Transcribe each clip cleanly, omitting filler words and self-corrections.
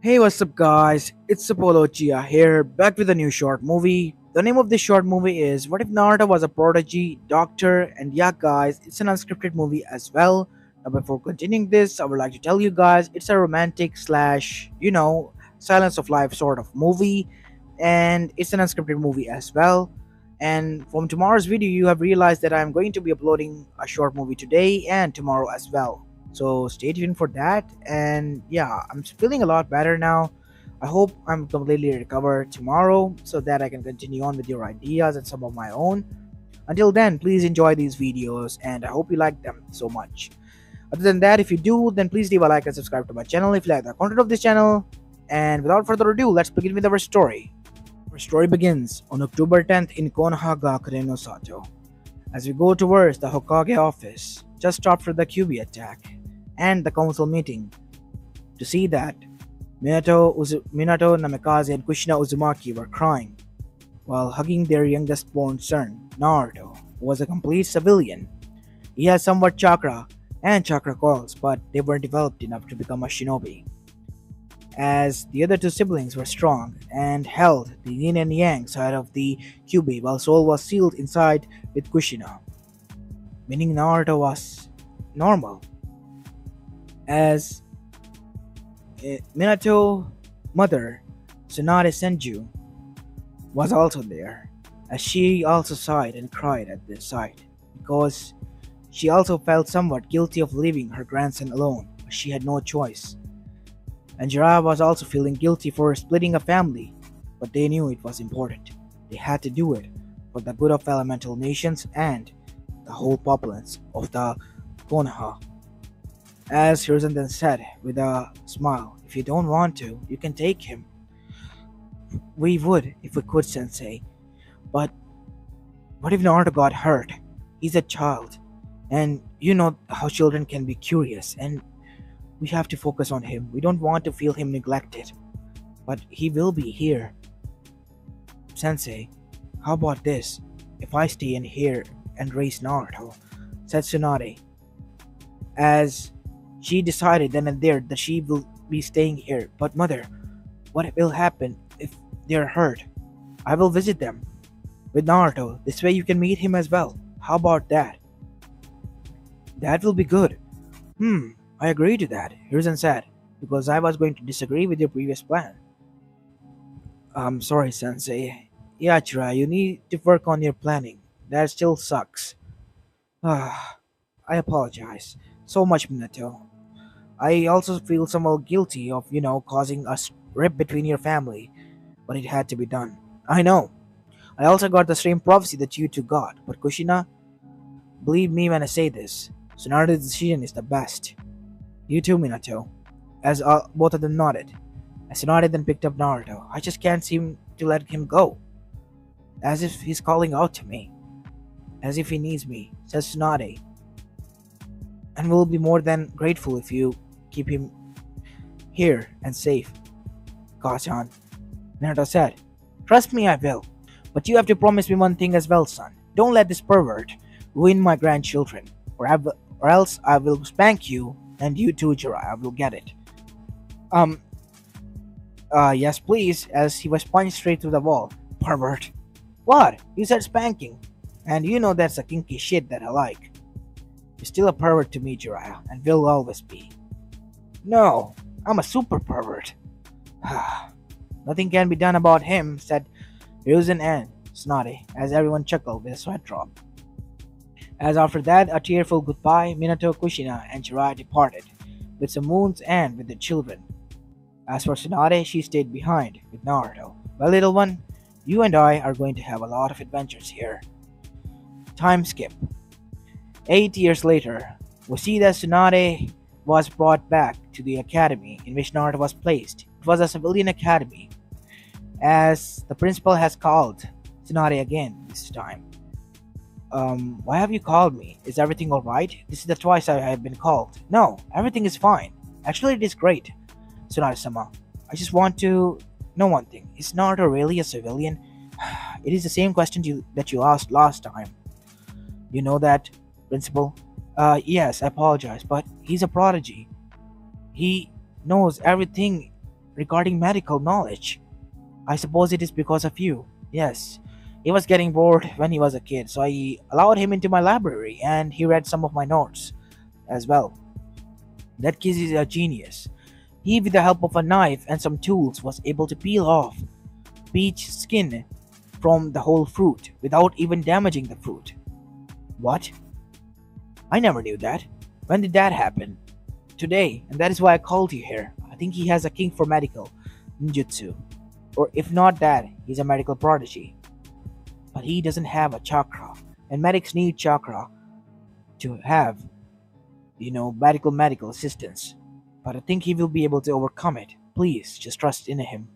Hey, what's up, guys? It's Apollo Uchiha here, back with a new short movie. The name of this short movie is What If Naruto Was a Prodigy, Doctor, and yeah, guys, it's an unscripted movie as well. Now, before continuing this, I would like to tell you guys it's a romantic slash, silence of life sort of movie, and it's an unscripted movie as well. And from tomorrow's video, you have realized that I'm going to be uploading a short movie today and tomorrow as well. So stay tuned for that. And yeah, I'm feeling a lot better now. I hope I'm completely recovered tomorrow so that I can continue on with your ideas and some of my own. Until then, please enjoy these videos and I hope you like them so much. Other than that, if you do, then please leave a like and subscribe to my channel if you like the content of this channel. And without further ado, let's begin with our story. Our story begins on October 10th in Konohagakure no Sato. As we go towards the Hokage office, just after the QB attack and the council meeting, to see that Minato Namikaze and Kushina Uzumaki were crying while hugging their youngest born son, Naruto, who was a complete civilian. He had somewhat chakra and chakra coils, but they weren't developed enough to become a shinobi, as the other two siblings were strong and held the yin and yang side of the QB while Soul was sealed inside with Kushina, meaning Naruto was normal, as Minato mother Tsunade Senju was also there, as she also sighed and cried at this sight, because she also felt somewhat guilty of leaving her grandson alone, but she had no choice. And Jiraiya was also feeling guilty for splitting a family, but they knew it was important. They had to do it for the good of elemental nations and the whole populace of the Konoha. As Hiruzen then said with a smile, "If you don't want to, you can take him." "We would if we could, Sensei. But what if Naruto got hurt? He's a child. And you know how children can be curious, and we have to focus on him. We don't want to feel him neglected. But he will be here. Sensei, how about this? If I stay in here and raise Naruto," said Tsunade, as she decided then and there that she will be staying here. "But mother, what will happen if they're hurt? I will visit them with Naruto. This way you can meet him as well. How about that?" "That will be good." I agree to that," Hiruzen said, "because I was going to disagree with your previous plan." "I'm sorry, Sensei. Yeah, Chira, you need to work on your planning. That still sucks." Ah, I apologize. So much, Minato. I also feel somewhat guilty of, causing a rip between your family, but it had to be done. I know. I also got the same prophecy that you two got, but Kushina, believe me when I say this, Tsunade's decision is the best. You too, Minato. As both of them nodded. As Tsunade then picked up Naruto, "I just can't seem to let him go. As if he's calling out to me. As if he needs me," says Tsunade. "And we'll be more than grateful if you keep him here and safe, Kachan," Naruto said. "Trust me, I will. But you have to promise me one thing as well, son. Don't let this pervert ruin my grandchildren, or else I will spank you, and you too, Jiraiya will get it." Um, yes, please," as he was punched straight through the wall. "Pervert." "What? You said spanking. And you know that's a kinky shit that I like." "You're still a pervert to me, Jiraiya, and will always be." "No, I'm a super pervert." "Nothing can be done about him," said Ryuzen and Tsunade, as everyone chuckled with a sweat drop. As after that, a tearful goodbye, Minato, Kushina, and Jiraiya departed, with some wounds and with the children. As for Tsunade, she stayed behind with Naruto. "Well, little one, you and I are going to have a lot of adventures here." Time skip. 8 years later, we see that Tsunade was brought back to the academy in which Naruto was placed. It was a civilian academy, as the principal has called Tsunade again this time. Why have you called me? Is everything alright? This is the twice I have been called." "No, everything is fine. Actually, it is great, Tsunade-sama. I just want to know one thing. Is Naruto really a civilian?" "It is the same question that you asked last time." "You know that, principal?" Yes, I apologize, but he's a prodigy. He knows everything regarding medical knowledge. I suppose it is because of you. Yes. He was getting bored when he was a kid, so I allowed him into my library and he read some of my notes as well. That kid is a genius. He, with the help of a knife and some tools, was able to peel off peach skin from the whole fruit without even damaging the fruit. What? I never knew that. When did that happen? Today, and that is why I called you here. I think he has a king for medical ninjutsu. Or if not that, he's a medical prodigy. But he doesn't have a chakra. And medics need chakra to have, medical assistance. But I think he will be able to overcome it. Please, just trust in him.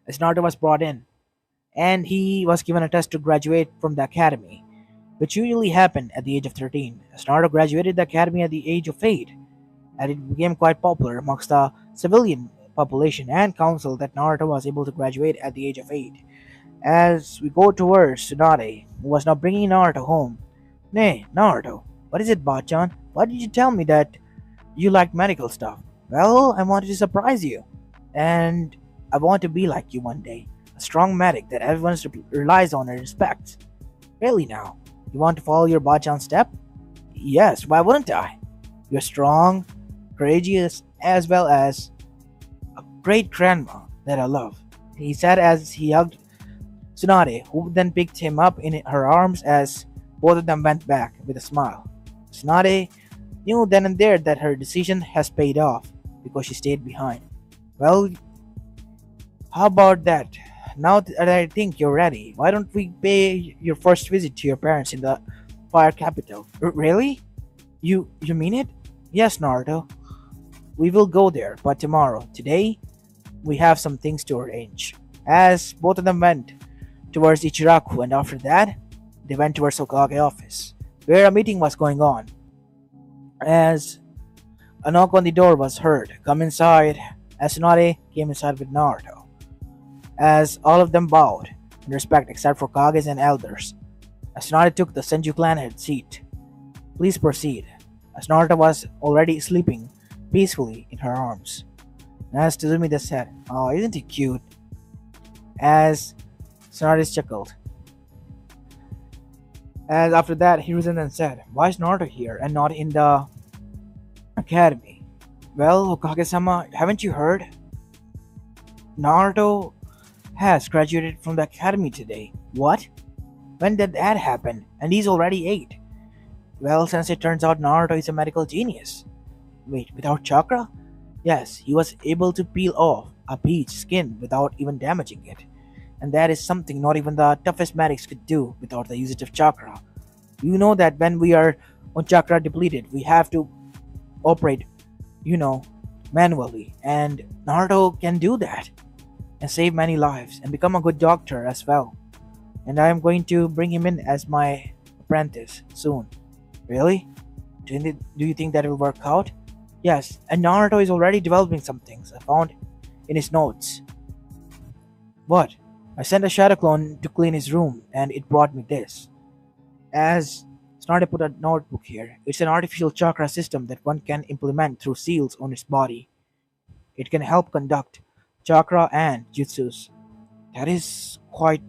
As Naruto was brought in, and he was given a test to graduate from the academy, which usually happened at the age of 13. As Naruto graduated the academy at the age of 8, and it became quite popular amongst the civilian population and council that Naruto was able to graduate at the age of 8. As we go towards Tsunade, who was now bringing Naruto home. Nay, Naruto, what is it, Bachan? Why did you tell me that you like medical stuff? Well, I wanted to surprise you. And I want to be like you one day. A strong medic that everyone relies on and respects. Really now? You want to follow your Bachan step? Yes, why wouldn't I? You're strong, courageous, as well as a great grandma that I love. He said as he hugged Tsunade, who then picked him up in her arms as both of them went back with a smile. Tsunade knew then and there that her decision has paid off because she stayed behind. Well, how about that? Now that I think you're ready, why don't we pay your first visit to your parents in the fire capital? Really? You mean it? Yes, Naruto. We will go there, but tomorrow. Today, we have some things to arrange. As both of them went towards Ichiraku, and after that, they went towards Hokage office, where a meeting was going on. As a knock on the door was heard, come inside, as Tsunade came inside with Naruto. As all of them bowed in respect except for Kages and elders, as Naruto took the Senju clan head seat. Please proceed, as Naruto was already sleeping peacefully in her arms. As Tazumi said, oh, isn't he cute? As Tsunade chuckled. As after that, Hiruzen then said, why is Naruto here and not in the academy? Well, Hokage-sama, haven't you heard? Naruto has graduated from the academy today. What? When did that happen? And he's already 8. Well, since it turns out Naruto is a medical genius. Wait, without chakra? Yes, he was able to peel off a peach skin without even damaging it. And that is something not even the toughest medics could do without the usage of chakra. You know that when we are on chakra depleted, we have to operate, manually. And Naruto can do that and save many lives and become a good doctor as well. And I am going to bring him in as my apprentice soon. Really? Do you think that will work out? Yes, and Naruto is already developing some things I found in his notes. What? I sent a shadow clone to clean his room and it brought me this. As Tsunade put a notebook here, it's an artificial chakra system that one can implement through seals on his body. It can help conduct chakra and jutsus. That is quite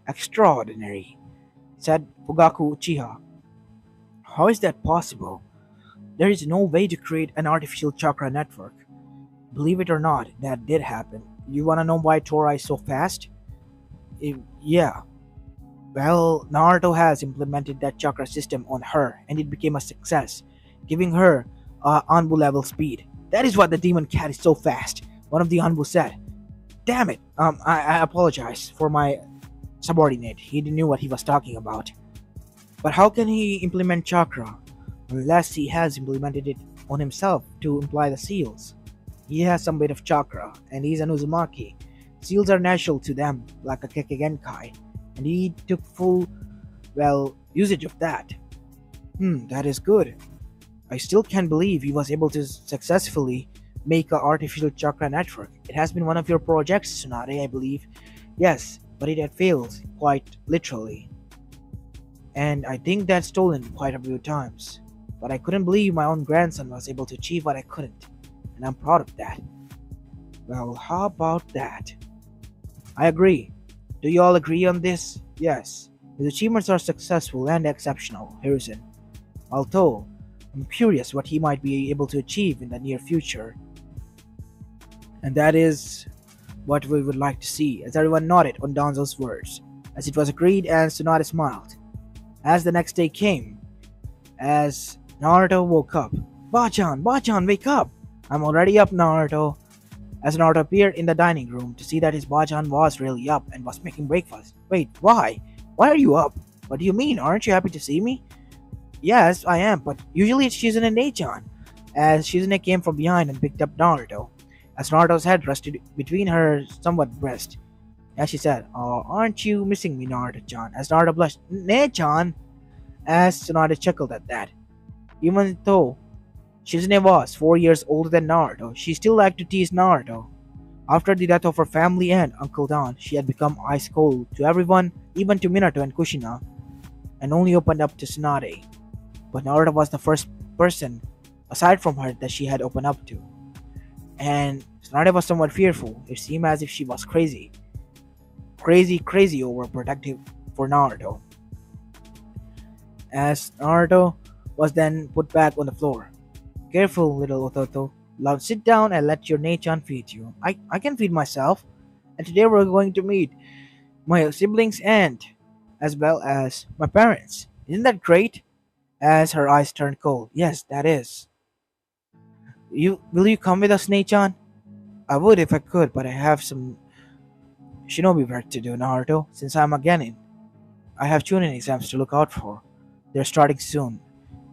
extraordinary, said Fugaku Uchiha. How is that possible? There is no way to create an artificial chakra network. Believe it or not, that did happen. You wanna know why Tora is so fast? Yeah. Well, Naruto has implemented that chakra system on her and it became a success, giving her Anbu level speed. That is why the demon cat is so fast, one of the Anbu said. Damn it, I apologize for my subordinate. He knew what he was talking about. But how can he implement chakra unless he has implemented it on himself to imply the seals? He has some bit of chakra, and he's an Uzumaki. Seals are natural to them, like a Kekkei, and he took full, usage of that. That is good. I still can't believe he was able to successfully make an artificial chakra network. It has been one of your projects, Tsunade, I believe. Yes, but it had failed, quite literally. And I think that's stolen quite a few times. But I couldn't believe my own grandson was able to achieve what I couldn't. And I'm proud of that. Well, how about that? I agree. Do you all agree on this? Yes. His achievements are successful and exceptional, Harrison. Although, I'm curious what he might be able to achieve in the near future. And that is what we would like to see, as everyone nodded on Donzo's words, as it was agreed and Tsunade smiled. As the next day came, as Naruto woke up. Bachan, wake up! I'm already up, Naruto. As Naruto appeared in the dining room to see that his Bachan was really up and was making breakfast. Wait, why? Why are you up? What do you mean? Aren't you happy to see me? Yes, I am, but usually it's Shizune and Neichan. As Shizune came from behind and picked up Naruto, as Naruto's head rested between her somewhat breast. As she said, "Oh, aren't you missing me, Naruto-chan?" As Naruto blushed, "Ne-chan?" As Tsunade chuckled at that. Even though Shizune was 4 years older than Naruto, she still liked to tease Naruto. After the death of her family and Uncle Don, she had become ice cold to everyone, even to Minato and Kushina, and only opened up to Tsunade. But Naruto was the first person, aside from her, that she had opened up to. And Tsunade was somewhat fearful. It seemed as if she was crazy. Crazy overprotective for Naruto. As Naruto was then put back on the floor. Careful, little Ototo. Now sit down and let your Nechan feed you. I can feed myself. And today we're going to meet my siblings and as well as my parents. Isn't that great? As her eyes turned cold. Yes, that is. You will you come with us, Nechan? I would if I could, but I have some shinobi work to do, Naruto, since I'm a genin. I have tuning exams to look out for. They're starting soon.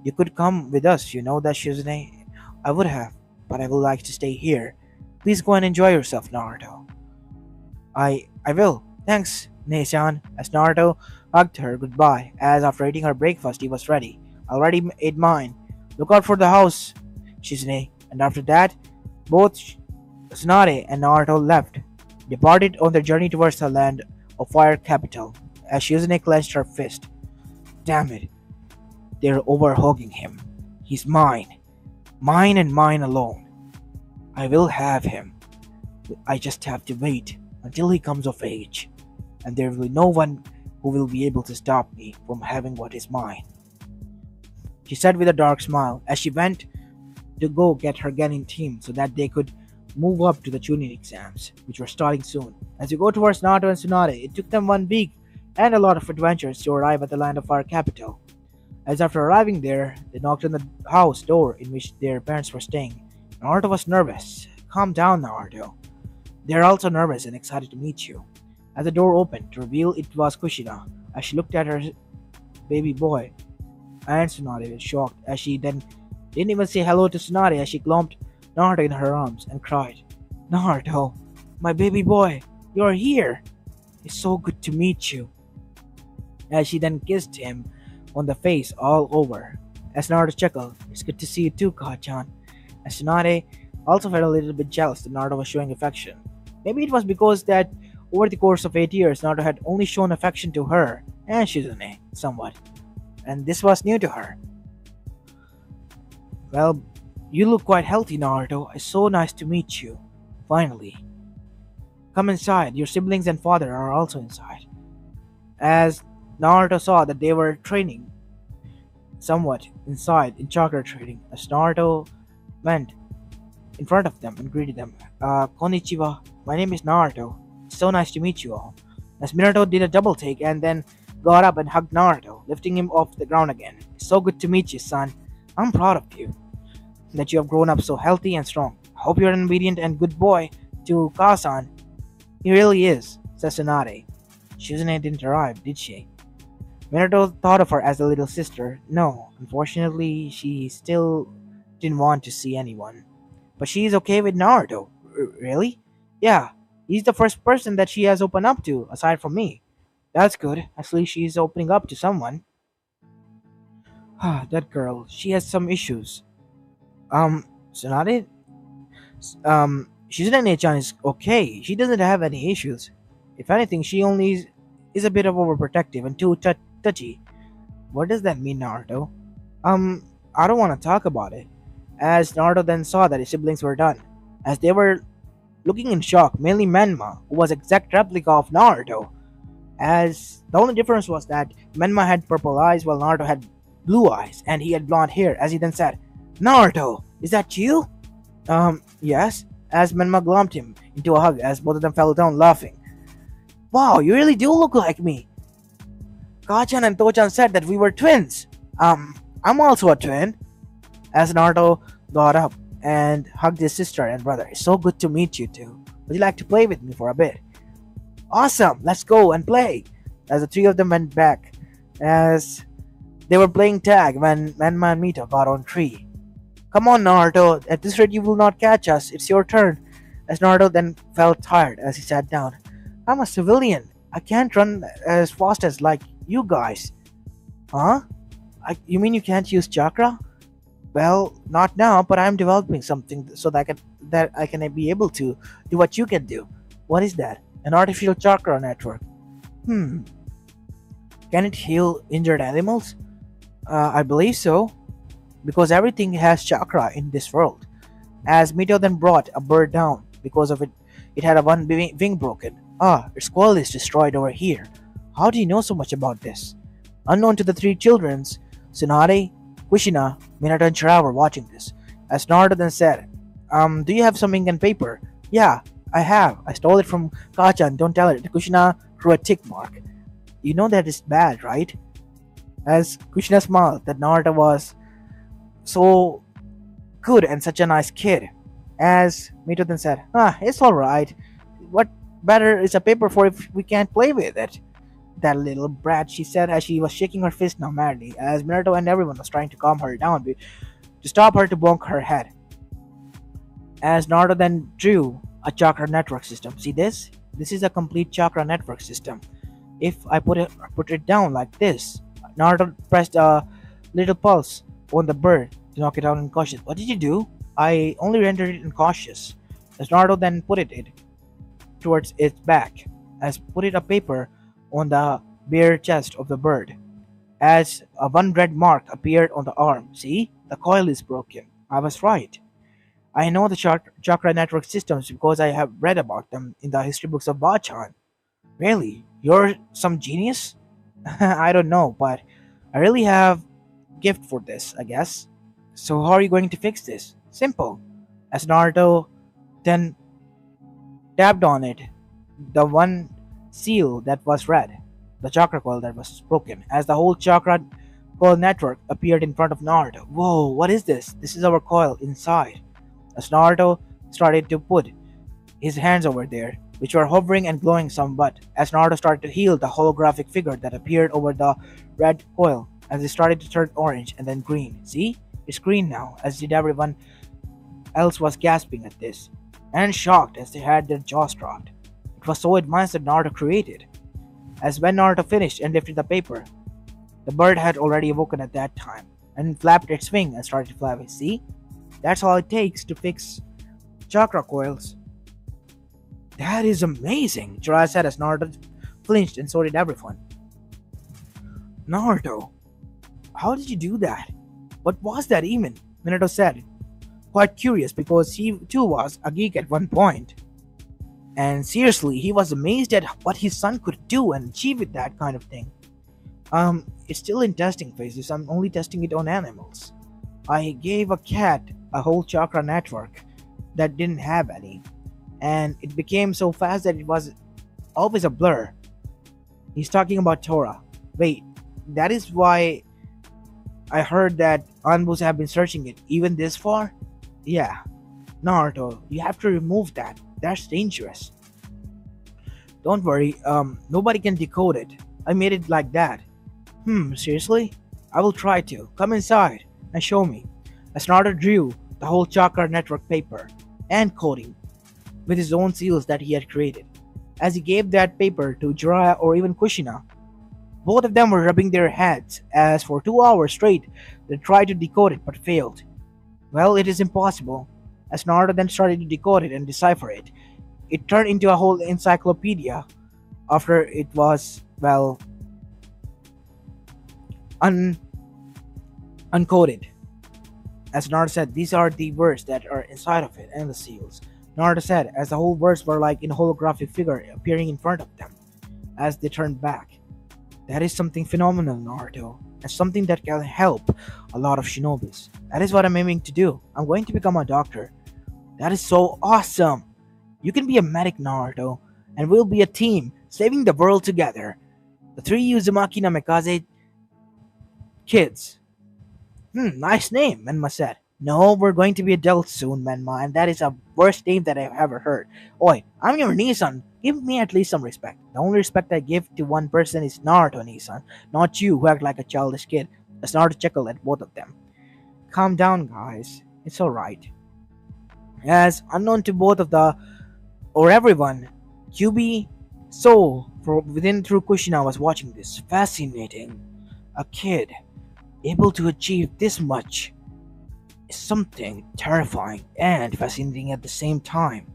You could come with us, you know that, Shizune? I would have, but I would like to stay here. Please go and enjoy yourself, Naruto. I will. Thanks, Neichan. As Naruto hugged her goodbye, as after eating her breakfast he was ready. I already ate mine. Look out for the house, Shizune. And after that, both Tsunade and Naruto left, departed on their journey towards the land of Fire Capital, as Shizune clenched her fist. Damn it, they're overhogging him. He's mine. Mine and mine alone. I will have him. I just have to wait until he comes of age, and there will be no one who will be able to stop me from having what is mine. She said with a dark smile as she went to go get her Genin team so that they could move up to the tuning exams, which were starting soon. As you go towards Naruto and Tsunade, it took them 1 week and a lot of adventures to arrive at the land of our capital. As after arriving there, they knocked on the house door in which their parents were staying. Naruto was nervous. Calm down, Naruto. They are also nervous and excited to meet you. As the door opened to reveal it was Kushina, as she looked at her baby boy, and Tsunade was shocked as she then didn't even say hello to Tsunade as she clumped Naruto in her arms and cried, Naruto, my baby boy, you're here! It's so good to meet you. As she then kissed him on the face all over. As Naruto chuckled, it's good to see you too, Kacchan. As Tsunade also felt a little bit jealous that Naruto was showing affection. Maybe it was because that over the course of 8 years, Naruto had only shown affection to her and Shizune somewhat, and this was new to her. Well, you look quite healthy, Naruto. It's so nice to meet you. Finally. Come inside. Your siblings and father are also inside. As Naruto saw that they were training somewhat inside in chakra trading, as Naruto went in front of them and greeted them. Konnichiwa, my name is Naruto. It's so nice to meet you all. As Minato did a double take and then got up and hugged Naruto, lifting him off the ground again. It's so good to meet you, son. I'm proud of you, that you have grown up so healthy and strong. I hope you're an obedient and good boy to Kazan. He really is, says Tsunade. Shizune didn't arrive, did she? Minato thought of her as a little sister. No, unfortunately, she still didn't want to see anyone. But she's okay with Naruto. Really? Yeah, he's the first person that she has opened up to, aside from me. That's good. At least she's opening up to someone. Ah, that girl. She has some issues. Tsunade? Shizune-chan is okay. She doesn't have any issues. If anything, she only is a bit of overprotective and too touchy. What does that mean, Naruto? I don't want to talk about it. As Naruto then saw that his siblings were done, as they were looking in shock, mainly Menma, who was exact replica of Naruto. As the only difference was that Menma had purple eyes while Naruto had blue eyes, and he had blonde hair. As he then said, "Naruto, is that you?" Yes. As Menma glommed him into a hug as both of them fell down laughing. Wow, you really do look like me. Kachan and Tochan said that we were twins. I'm also a twin. As Naruto got up and hugged his sister and brother. It's so good to meet you two. Would you like to play with me for a bit? Awesome, let's go and play. As the three of them went back, as they were playing tag when Menma and Mito got on tree. Come on, Naruto. At this rate, you will not catch us. It's your turn. As Naruto then felt tired as he sat down. I'm a civilian. I can't run as fast as like you guys. Huh? You mean you can't use chakra? Well, not now, but I'm developing something so that I can be able to do what you can do. What is that? An artificial chakra network. Hmm. Can it heal injured animals? I believe so, because everything has chakra in this world. As Mito then brought a bird down, because of it, it had a wing broken. Ah, its coil is destroyed over here. How do you know so much about this? Unknown to the three childrens, Tsunade, Kushina, Minato, and Shira were watching this. As Naruto then said, do you have some ink and paper? Yeah, I have. I stole it from Kachan. Don't tell it. Kushina drew a tick mark. You know that is bad, right? As Kushina smiled that Naruto was so good and such a nice kid. As Mito then said, it's alright. What better is a paper for if we can't play with it? That little brat, she said as she was shaking her fist now madly, as Minato and everyone was trying to calm her down to stop her to bonk her head. As Naruto then drew a chakra network system. See this? This is a complete chakra network system. If I put it down like this, Naruto pressed a little pulse on the bird to knock it out unconscious. What did you do? I only rendered it unconscious. As Naruto then put it towards its back, as put it a paper on the bare chest of the bird, as a one red mark appeared on the arm. See? The coil is broken. I was right. I know the chakra network systems because I have read about them in the history books of Bachan. Really? You're some genius? I don't know, but I really have gift for this, I guess. So how are you going to fix this? Simple. As Naruto then tapped on it, the one seal that was red, the chakra coil that was broken, as the whole chakra coil network appeared in front of Naruto. Whoa, what is this? This is our coil inside. As Naruto started to put his hands over there, which were hovering and glowing somewhat, as Naruto started to heal the holographic figure that appeared over the red coil, as it started to turn orange and then green. See? It's green now, as did everyone else was gasping at this, and shocked as they had their jaws dropped. It was so advanced that Naruto created. As when Naruto finished and lifted the paper, the bird had already awoken at that time, and flapped its wing and started flapping. See? That's all it takes to fix chakra coils. That is amazing, Jiraiya said as Naruto flinched and so did everyone. Naruto, how did you do that? What was that even? Minato said, quite curious because he too was a geek at one point. And seriously, he was amazed at what his son could do and achieve with that kind of thing. It's still in testing phases. I'm only testing it on animals. I gave a cat a whole chakra network that didn't have any, and it became so fast that it was always a blur. He's talking about Torah. Wait, that is why I heard that Anbus have been searching it even this far? Yeah. Naruto, you have to remove that. That's dangerous. Don't worry, nobody can decode it. I made it like that. Seriously? I will try to. Come inside and show me. As Naruto drew the whole chakra network paper and coding with his own seals that he had created. As he gave that paper to Jiraiya or even Kushina, both of them were rubbing their heads as for 2 hours straight they tried to decode it but failed. Well, it is impossible. As Naruto then started to decode it and decipher it, it turned into a whole encyclopedia after it was, well, uncoded. As Naruto said, these are the words that are inside of it and the seals. Naruto said, as the whole words were like in a holographic figure appearing in front of them as they turned back. That is something phenomenal, Naruto, and something that can help a lot of shinobis. That is what I'm aiming to do. I'm going to become a doctor. That is so awesome! You can be a medic, Naruto, and we'll be a team, saving the world together. The three Uzumaki Namikaze kids. Nice name, Menma said. No, we're going to be adults soon, Menma, and that is the worst name that I've ever heard. Oi, I'm your Nissan. Give me at least some respect. The only respect I give to one person is Naruto, Nissan, not you who act like a childish kid. As Naruto chuckled at both of them. Calm down, guys. It's alright. As unknown to both of the or everyone, QB Soul from within through Kushina was watching this. Fascinating. A kid able to achieve this much is something terrifying and fascinating at the same time.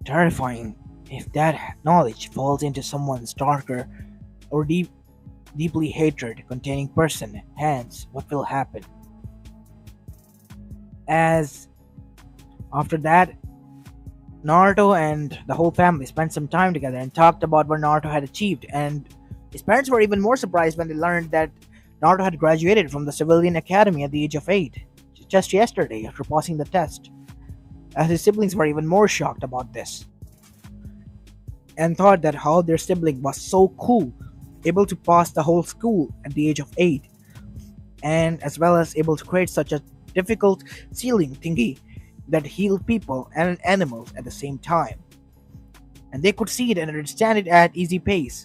Terrifying if that knowledge falls into someone's darker or deeply hatred containing person, hence what will happen. As after that, Naruto and the whole family spent some time together and talked about what Naruto had achieved, and his parents were even more surprised when they learned that Naruto had graduated from the civilian academy at the age of 8, just yesterday after passing the test. As his siblings were even more shocked about this, and thought that how their sibling was so cool, able to pass the whole school at the age of 8, and as well as able to create such a difficult ceiling thingy that healed people and animals at the same time. And they could see it and understand it at easy pace.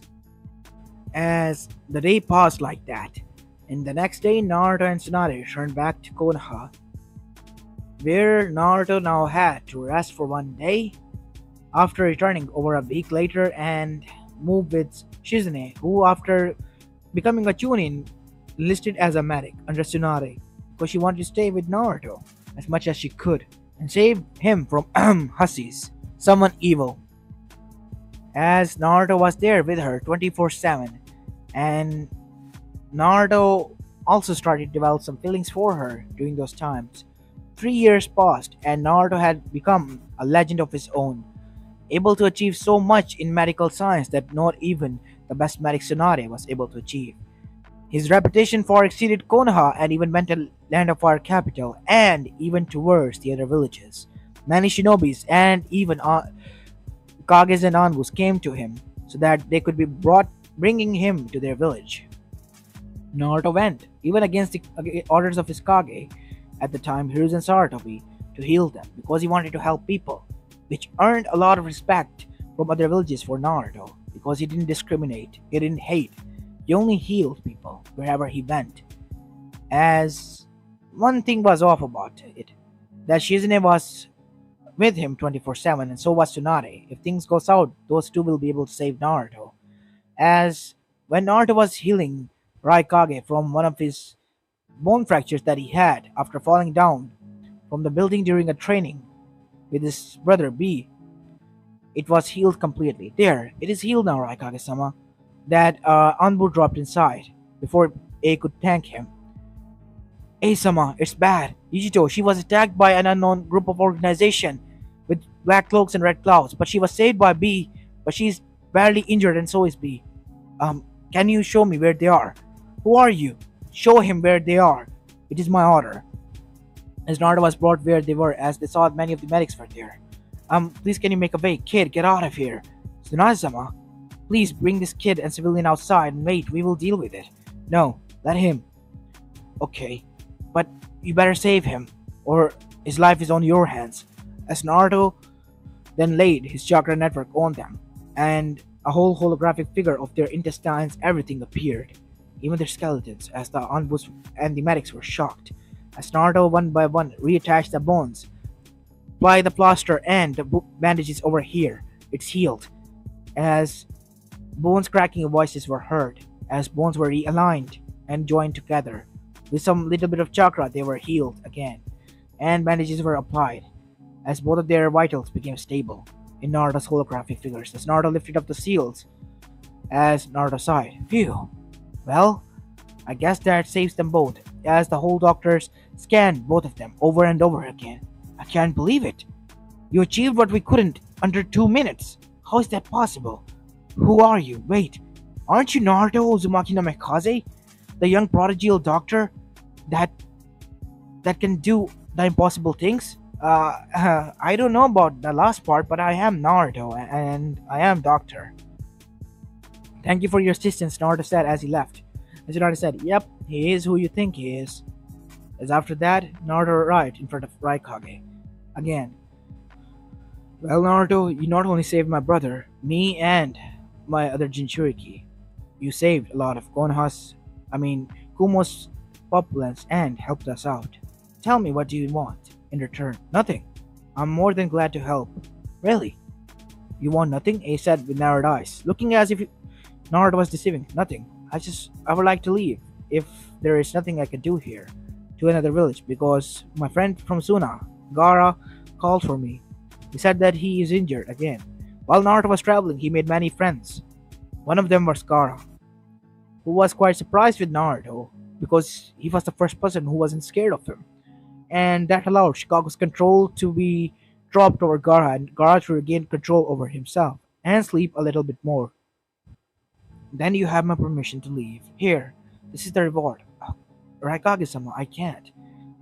As the day passed like that, and the next day Naruto and Tsunade returned back to Konoha, where Naruto now had to rest for one day after returning over a week later and move with Shizune, who after becoming a Chunin listed as a medic under Tsunade because she wanted to stay with Naruto as much as she could and save him from hussies, someone evil. As Naruto was there with her 24/7, and Naruto also started to develop some feelings for her during those times. 3 years passed, and Naruto had become a legend of his own, able to achieve so much in medical science that not even the best medic Tsunade was able to achieve. His reputation far exceeded Konoha and even went to Land of Fire capital and even towards the other villages. Many shinobis and even Kages and Anbus came to him so that they could be bringing him to their village. Naruto went, even against the orders of his Kage at the time, Hiruzen Sarutobi, to heal them because he wanted to help people, which earned a lot of respect from other villages for Naruto because he didn't discriminate, he didn't hate, he only healed people wherever he went. As one thing was off about it, that Shizune was with him 24/7 and so was Tsunade. If things go south, those two will be able to save Naruto. As when Naruto was healing Raikage from one of his bone fractures that he had after falling down from the building during a training with his brother B, it was healed completely. There, it is healed now, Raikage-sama. That Anbu dropped inside before A could thank him. A-sama, it's bad. Yujito, she was attacked by an unknown group of organization with black cloaks and red clouds, but she was saved by B, but she's badly injured and so is B. Can you show me where they are? Who are you? Show him where they are. It is my order. As Naruto was brought where they were, as they saw many of the medics were there. Please can you make a way? Kid, get out of here. Tsunade-sama, please bring this kid and civilian outside and wait, we will deal with it. No, let him. Okay, but you better save him, or his life is on your hands. As Naruto then laid his chakra network on them, and a whole holographic figure of their intestines, everything appeared, even their skeletons, as the Anbus and the medics were shocked. As Naruto one by one reattached the bones, apply the plaster and the bandages over here, it's healed. As bones cracking voices were heard, as bones were realigned and joined together. With some little bit of chakra, they were healed again, and bandages were applied, as both of their vitals became stable in Naruto's holographic figures. As Naruto lifted up the seals, as Naruto sighed, phew. Well, I guess that saves them both, as the whole doctors scanned both of them over and over again. I can't believe it. You achieved what we couldn't under 2 minutes. How is that possible? Who are you? Wait, aren't you Naruto Uzumaki no Mikaze? The young prodigal doctor that can do the impossible things? I don't know about the last part, but I am Naruto and I am Doctor. Thank you for your assistance, Naruto said as he left. As Naruto said, yep, he is who you think he is. As after that, Naruto arrived in front of Raikage. Again, well, Naruto, you not only saved my brother, me, and my other Jinchuriki, you saved a lot of Kumo's populace and helped us out. Tell me, what do you want in return? Nothing. I'm more than glad to help. Really? You want nothing? A said with narrowed eyes, looking as if Naruto was deceiving. Nothing. I would like to leave, if there is nothing I can do here, to another village, because my friend from Suna, Gara, called for me. He said that he is injured again. While Naruto was traveling, he made many friends. One of them was Gara, who was quite surprised with Naruto, because he was the first person who wasn't scared of him. And that allowed Chicago's control to be dropped over Gara, and Gara to regain control over himself and sleep a little bit more. Then you have my permission to leave. Here, this is the reward. Raikage-sama, I can't.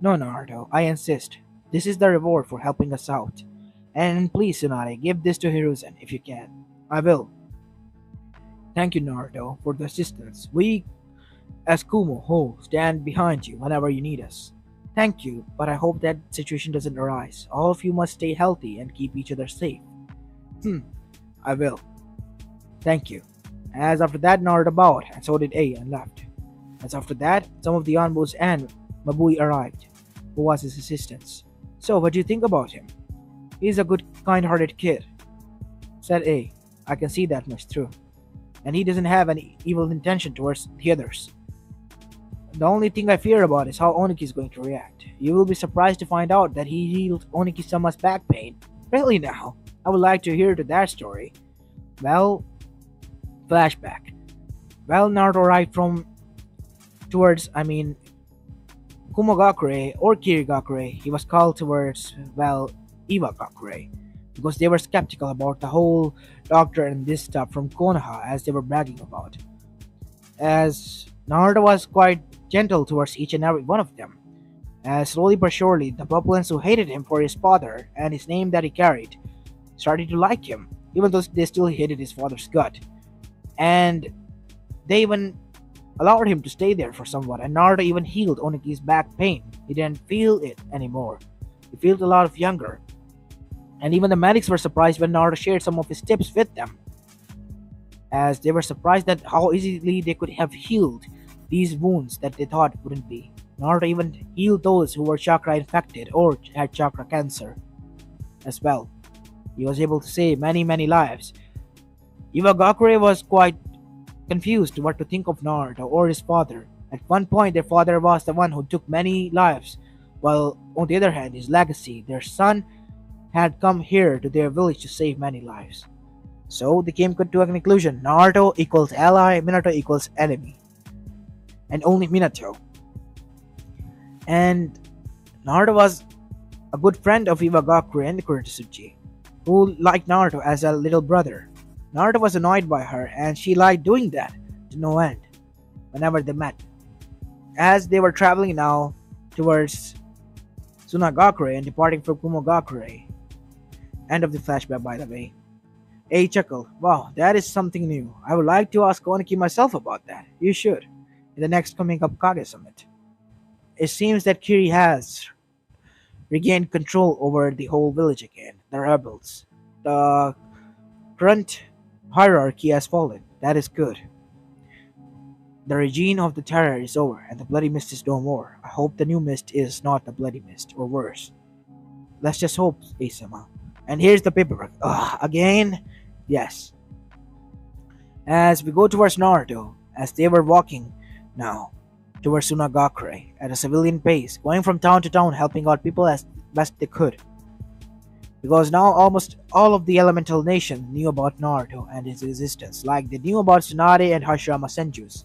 No, Naruto, I insist. This is the reward for helping us out. And please, Tsunade, give this to Hiruzen if you can. I will. Thank you, Naruto, for the assistance. We, as Kumo Ho, stand behind you whenever you need us. Thank you, but I hope that situation doesn't arise. All of you must stay healthy and keep each other safe. I will. Thank you. As after that, Naruto bowed, and so did A and left. As after that, some of the Anbus and Mabui arrived, who was his assistants. So, what do you think about him? He's a good, kind-hearted kid, said A. I can see that much through. And he doesn't have any evil intention towards the others. The only thing I fear about is how Oniki is going to react. You will be surprised to find out that he healed Oniki-sama's back pain. Really now? I would like to hear to that story. Well, flashback. Well, Naruto arrived Kumogakure or Kirigakure. He was called towards, Iwagakure, because they were skeptical about the whole doctor and this stuff from Konoha, as they were bragging about. As Naruto was quite gentle towards each and every one of them, as slowly but surely the populace who hated him for his father and his name that he carried started to like him, even though they still hated his father's gut. And they even allowed him to stay there for somewhat, and Naruto even healed Oniki's back pain. He didn't feel it anymore. He felt a lot of younger. And even the medics were surprised when Naruto shared some of his tips with them, as they were surprised at how easily they could have healed these wounds that they thought wouldn't be. Naruto even healed those who were chakra infected or had chakra cancer as well. He was able to save many lives. Iwagakure was quite confused what to think of Naruto or his father. At one point, their father was the one who took many lives, while on the other hand, his legacy, their son, had come here to their village to save many lives. So they came to a conclusion: Naruto equals ally, Minato equals enemy, and only Minato. And Naruto was a good friend of Iwagakure and Kuretsuchi, who liked Naruto as a little brother. Naruto was annoyed by her, and she liked doing that to no end whenever they met. As they were traveling now towards Sunagakure and departing from Kumogakure. End of the flashback, by the way. A chuckled. Wow, that is something new. I would like to ask Oniki myself about that. You should, in the next coming up Kage Summit. It seems that Kiri has regained control over the whole village again. The rebels. The current hierarchy has fallen. That is good. The regime of the terror is over, and the bloody mist is no more. I hope the new mist is not the bloody mist, or worse. Let's just hope, Isama. And here's the paperwork. Again? Yes. As we go towards Naruto, as they were walking now towards Sunagakure at a civilian pace, going from town to town, helping out people as best they could. Because now almost all of the elemental nation knew about Naruto and his existence, like they knew about Tsunade and Hashirama Senjus.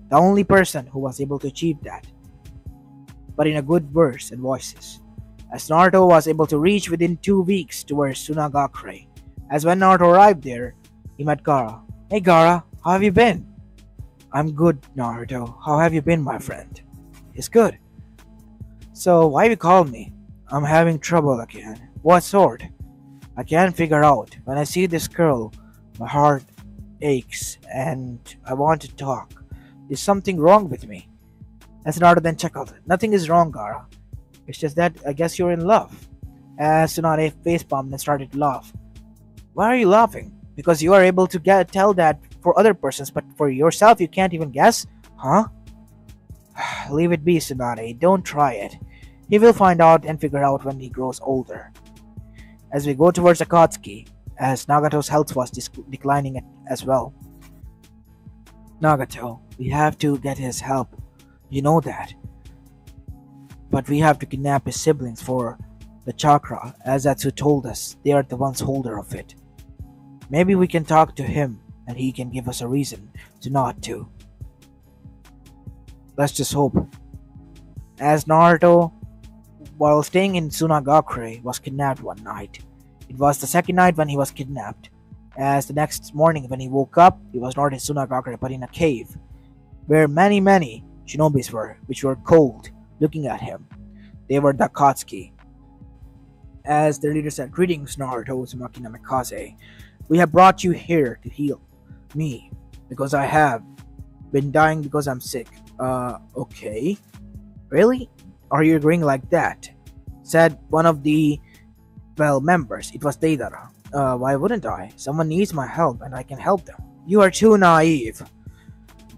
The only person who was able to achieve that, but in a good verse and voices. as Naruto was able to reach within 2 weeks towards Sunagakure. As when Naruto arrived there, he met Gaara. Hey Gaara, how have you been? I'm good, Naruto. How have you been, my friend? It's good. So, why you call me? I'm having trouble again. What sort? I can't figure out. When I see this girl, my heart aches and I want to talk. Is something wrong with me? As Naruto then chuckled. Nothing is wrong, Gaara. It's just that I guess you're in love. As Tsunade facepalmed and started to laugh. Why are you laughing? Because you are able to tell that for other persons, but for yourself you can't even guess? Huh? Leave it be, Tsunade. Don't try it. He will find out and figure out when he grows older. As we go towards Akatsuki, as Nagato's health was declining as well. Nagato, we have to get his help. You know that. But we have to kidnap his siblings for the chakra, as Atsu told us. They are the ones holder of it. Maybe we can talk to him and he can give us a reason to not to. Let's just hope. As Naruto, while staying in Sunagakure, was kidnapped one night. It was the second night when he was kidnapped, as the next morning when he woke up, he was not in Sunagakure but in a cave, where many shinobis were, which were cold, looking at him. They were the Akatsuki. As their leader said, "Greetings, Naruto Uzumaki Namikaze. We have brought you here to heal me, because I have been dying because I'm sick." Okay. Really? Are you agreeing like that? Said one of the, members. It was Deidara. Why wouldn't I? Someone needs my help and I can help them. You are too naive.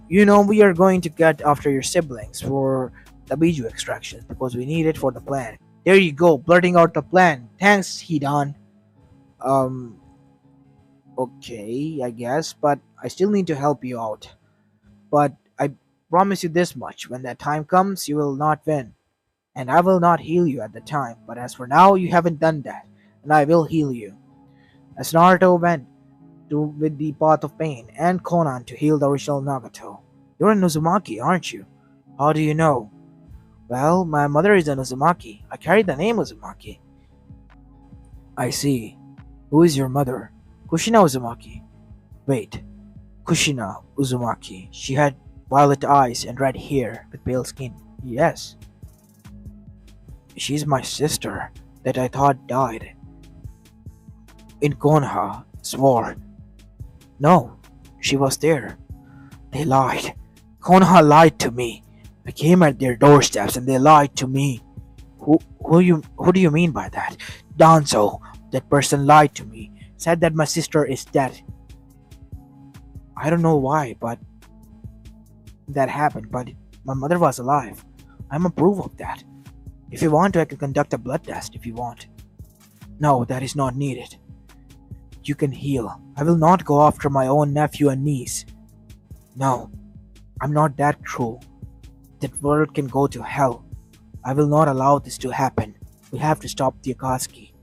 You know we are going to get after your siblings for the Biju extractions because we need it for the plan. There you go, blurting out the plan. Thanks, Hidan. Okay, I guess, but I still need to help you out. But I promise you this much, when that time comes, you will not win. And I will not heal you at the time, but as for now, you haven't done that, and I will heal you. As Naruto went with the Path of Pain and Konan to heal the original Nagato. You're an Uzumaki, aren't you? How do you know? Well, my mother is an Uzumaki. I carry the name Uzumaki. I see. Who is your mother? Kushina Uzumaki. Wait. Kushina Uzumaki. She had violet eyes and red hair with pale skin. Yes. She's my sister that I thought died. In Konoha, swore. No, she was there. They lied. Konoha lied to me. I came at their doorsteps and they lied to me. Who do you mean by that? Danzo, that person lied to me. Said that my sister is dead. I don't know why, but that happened, but my mother was alive. I'm a proof of that. If you want to, I can conduct a blood test if you want. No, that is not needed. You can heal. I will not go after my own nephew and niece. No, I'm not that cruel. That world can go to hell. I will not allow this to happen. We have to stop the Akatsuki.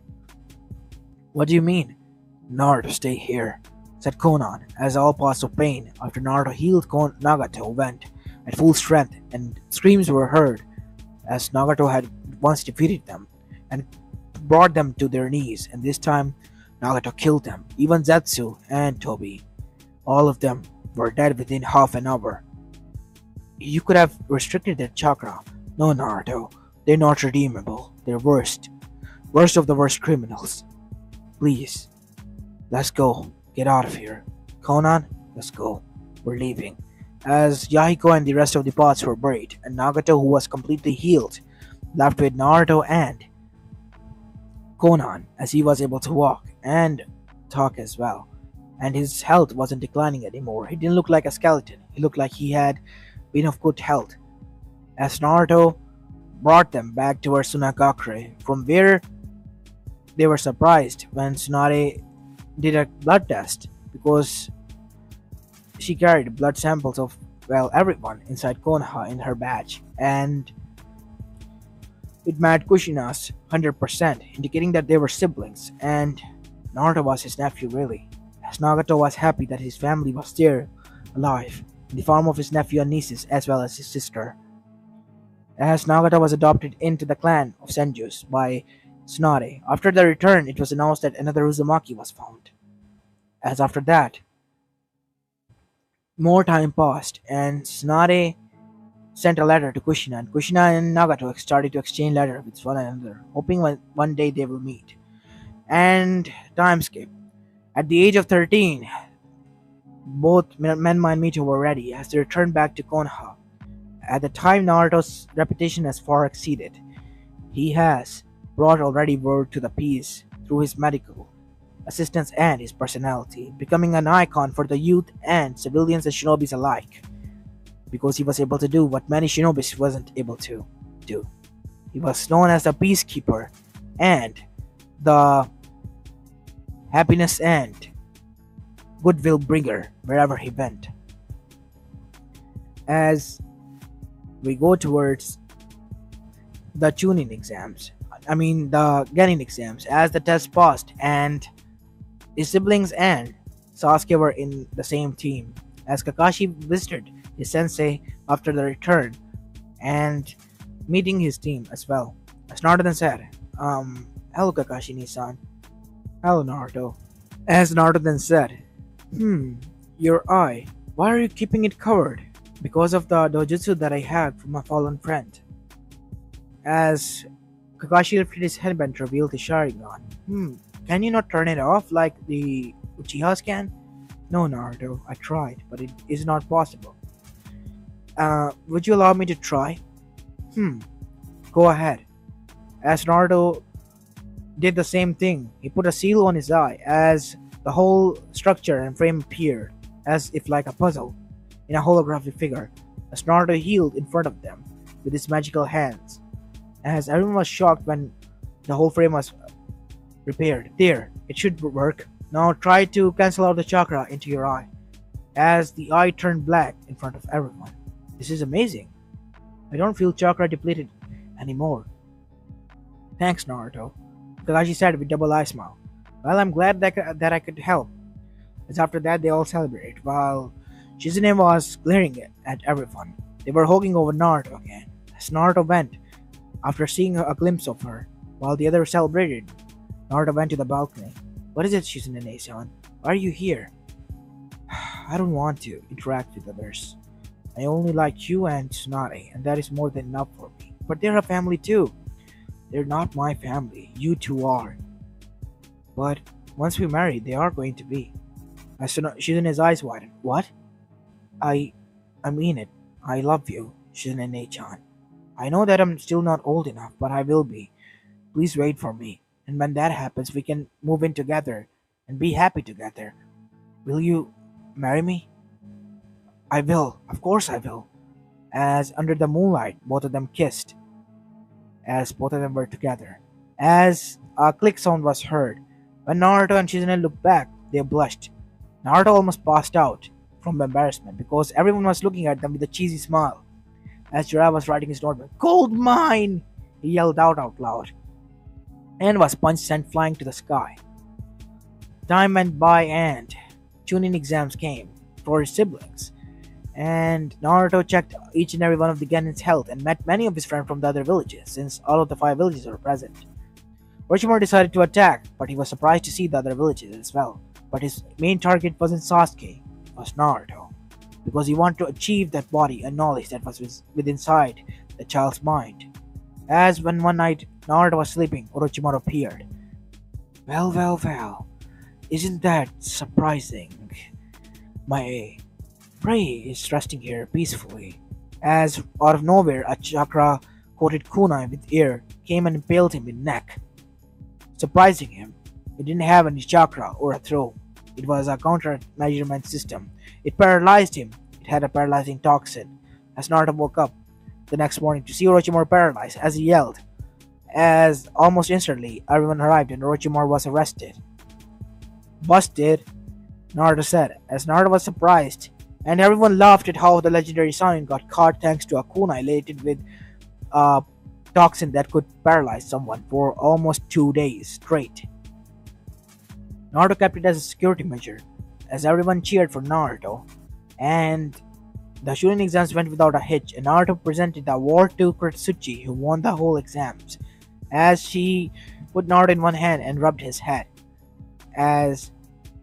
What do you mean? Naruto, stay here, said Konan, as all paths of pain after Naruto healed Nagato went at full strength, and screams were heard, as Nagato had once defeated them and brought them to their knees, and this time Nagato killed them, even Zetsu and Tobi. All of them were dead within half an hour. You could have restricted their chakra. No, Naruto, they're not redeemable. They're worst. Worst of the worst criminals. Please, let's go. Get out of here. Konan, let's go. We're leaving. As Yahiko and the rest of the pots were buried, and Nagato, who was completely healed, left with Naruto and Konan, as he was able to walk and talk as well. And his health wasn't declining anymore. He didn't look like a skeleton. He looked like he had been of good health. As Naruto brought them back towards Sunagakure, from where they were surprised when Tsunade did a blood test, because she carried blood samples of, everyone inside Konoha in her badge, and it matched Kushina's 100%, indicating that they were siblings, and Naruto was his nephew really, as Nagato was happy that his family was still alive, in the form of his nephew and nieces as well as his sister. as Nagata was adopted into the clan of Senjus by Tsunade. After their return, it was announced that another Uzumaki was found. As after that, more time passed, and Tsunade sent a letter to Kushina, and Kushina and Nagato started to exchange letters with one another, hoping one day they will meet. And time skip. At the age of 13, both Menma and Mito were ready as they returned back to Konoha. At the time, Naruto's reputation has far exceeded. He has brought already word to the peace through his medical assistance and his personality, becoming an icon for the youth and civilians and shinobis alike, because he was able to do what many shinobis wasn't able to do. He was known as the peacekeeper and the happiness and goodwill bringer wherever he went. As we go towards the tuning exams, the Genin exams, as the test passed, and his siblings and Sasuke were in the same team, as Kakashi visited his sensei after the return and meeting his team as well. As Naruto then said, hello Kakashi Nisan. Hello Naruto. As Naruto then said, your eye, why are you keeping it covered? Because of the dojutsu that I had from a fallen friend. As Kakashi lifted his headband to reveal his Sharingan. Can you not turn it off like the Uchihas can? No, Naruto, I tried, but it is not possible. Would you allow me to try? Go ahead. As Naruto did the same thing, he put a seal on his eye as the whole structure and frame appeared, as if like a puzzle, in a holographic figure, as Naruto healed in front of them with his magical hands. As everyone was shocked when the whole frame was repaired. There, it should work. Now try to cancel out the chakra into your eye, as the eye turned black in front of everyone. This is amazing. I don't feel chakra depleted anymore. Thanks, Naruto, Kakashi said with double eye smile. Well, I'm glad that I could help. As after that, they all celebrated, while Shizune was glaring at everyone. They were hugging over Naruto again. As Naruto went, after seeing a glimpse of her, while the others celebrated, Naruto went to the balcony. What is it, Shizune-san? Why are you here? I don't want to interact with others. I only like you and Tsunade, and that is more than enough for me. But they're a family too. They're not my family. You two are. But once we marry, they are going to be. As Shizune's eyes widened. What? I mean it. I love you, Shizune-chan. I know that I'm still not old enough, but I will be. Please wait for me. And when that happens, we can move in together and be happy together. Will you marry me? I will. Of course I will. As under the moonlight, both of them kissed. As both of them were together. As a click sound was heard. When Naruto and Shizune looked back, they blushed. Naruto almost passed out from embarrassment because everyone was looking at them with a cheesy smile. As Jiraiya was writing his notebook, "Gold mine!" he yelled out loud, and was punched sent flying to the sky. Time went by and Chunin exams came for his siblings, and Naruto checked each and every one of the Genin's health and met many of his friends from the other villages, since all of the 5 villages were present. Orochimaru decided to attack, but he was surprised to see the other villages as well. But his main target wasn't Sasuke, it was Naruto, because he wanted to achieve that body and knowledge that was within inside the child's mind. As when one night Naruto was sleeping, Orochimaru appeared. Well, isn't that surprising? My prey is resting here peacefully. As out of nowhere, a chakra-coated kunai with air came and impaled him in neck. Surprising him, it didn't have any chakra or a throw. It was a counter-measurement system. It paralyzed him. It had a paralyzing toxin. As Naruto woke up the next morning to see Orochimaru paralyzed, as he yelled. As almost instantly, everyone arrived and Orochimaru was arrested. Busted, Naruto said, as Naruto was surprised, and everyone laughed at how the legendary Sannin got caught thanks to a kunai laden with a toxin that could paralyze someone for almost 2 days straight. Naruto kept it as a security measure, as everyone cheered for Naruto, and The shooting exams went without a hitch, and Naruto presented the award to Kurtsuchi, who won the whole exams, as she put Naruto in one hand and rubbed his head, as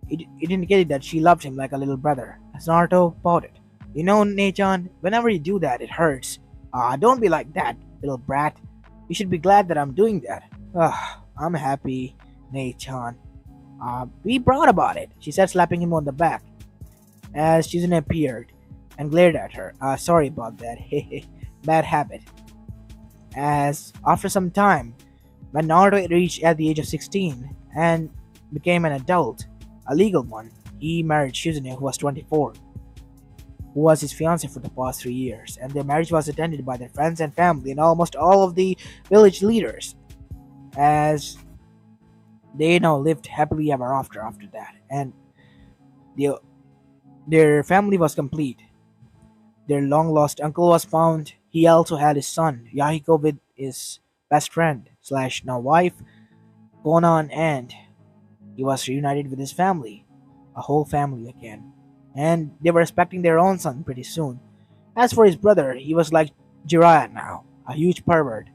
it indicated that she loved him like a little brother. As Naruto pouted, "You know, Nechan, whenever you do that, it hurts. Ah, don't be like that, little brat. You should be glad that I'm doing that." Ah, I'm happy, Nechan. Be proud about it, she said, slapping him on the back, as Shizune appeared and glared at her. Sorry about that. Bad habit. As after some time, when Naruto reached at the age of 16 and became an adult, a legal one, he married Shizune, who was 24, who was his fiancée for the past 3 years, and their marriage was attended by their friends and family and almost all of the village leaders, as they now lived happily ever after that, and the, their family was complete. Their long lost uncle was found. He also had his son, Yahiko, with his best friend slash now wife, Konan, and he was reunited with his family, a whole family again. And they were expecting their own son pretty soon. As for his brother, he was like Jiraiya now, a huge pervert.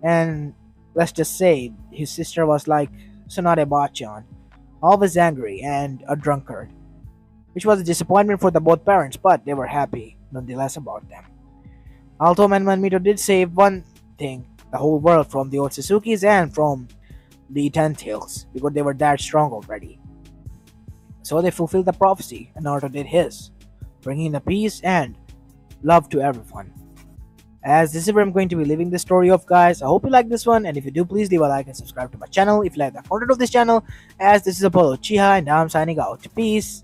And let's just say his sister was like Tsunade Bachan, always angry and a drunkard, which was a disappointment for the both parents, but they were happy nonetheless about them. Although Mito did save one thing, the whole world from the Otsuzukis and from the Ten Tails, because they were that strong already. So they fulfilled the prophecy, and Naruto did his, bringing the peace and love to everyone. As this is where I'm going to be leaving the story of, guys. I hope you like this one, and if you do, please leave a like and subscribe to my channel if you like the content of this channel. As this is Apollo Uchiha, and now I'm signing out. Peace.